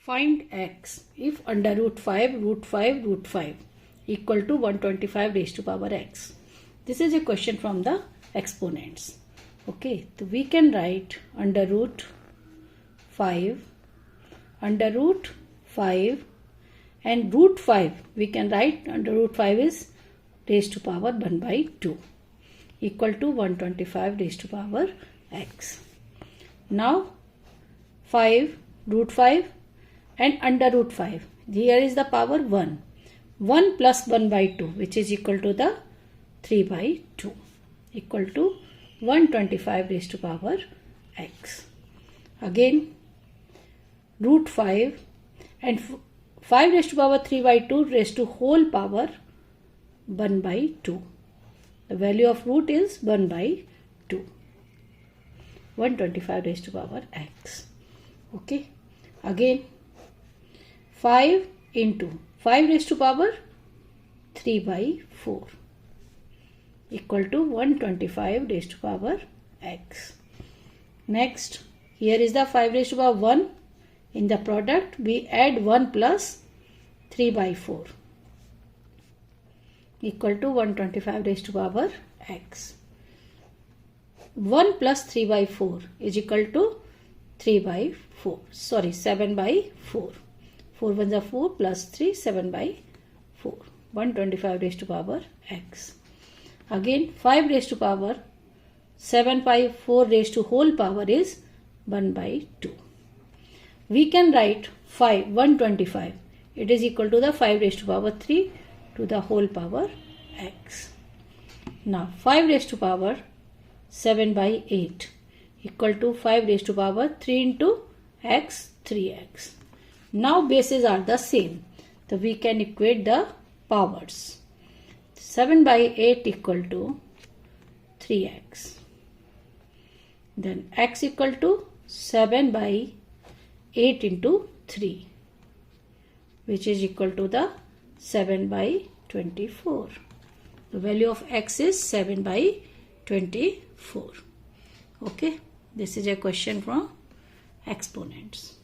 Find x if under root 5, root 5, root 5 equal to 125 raised to power x. This is a question from the exponents. Okay, so we can write under root 5 and root 5 we can write under root 5 is raised to power 1 by 2 equal to 125 raised to power x. Now 5 root 5 and under root 5, here is the power 1. 1 plus 1 by 2 which is equal to the 3 by 2 equal to 125 raised to power x. Again root 5 and 5 raised to power 3 by 2 raised to whole power 1 by 2. The value of root is 1 by 2. 125 raised to power x. Okay. Again 5 into 5 raised to power 3 by 4 equal to 125 raised to power x. Next, here is the 5 raised to power 1. In the product, we add 1 plus 3 by 4 equal to 125 raised to power x. 1 plus 3 by 4 is equal to 7 by 4. 4 1s are 4 plus 3, 7 by 4. 125 raised to power x. Again 5 raised to power 7 by 4 raised to whole power is 1 by 2. We can write 125. It is equal to the 5 raised to power 3 to the whole power x. Now 5 raised to power 7 by 8 equal to 5 raised to power 3 into x, 3x. Now bases are the same. So we can equate the powers. 7 by 8 equal to 3x. Then x equal to 7 by 8 into 3 which is equal to the 7 by 24. The value of x is 7 by 24. Okay, this is a question from exponents.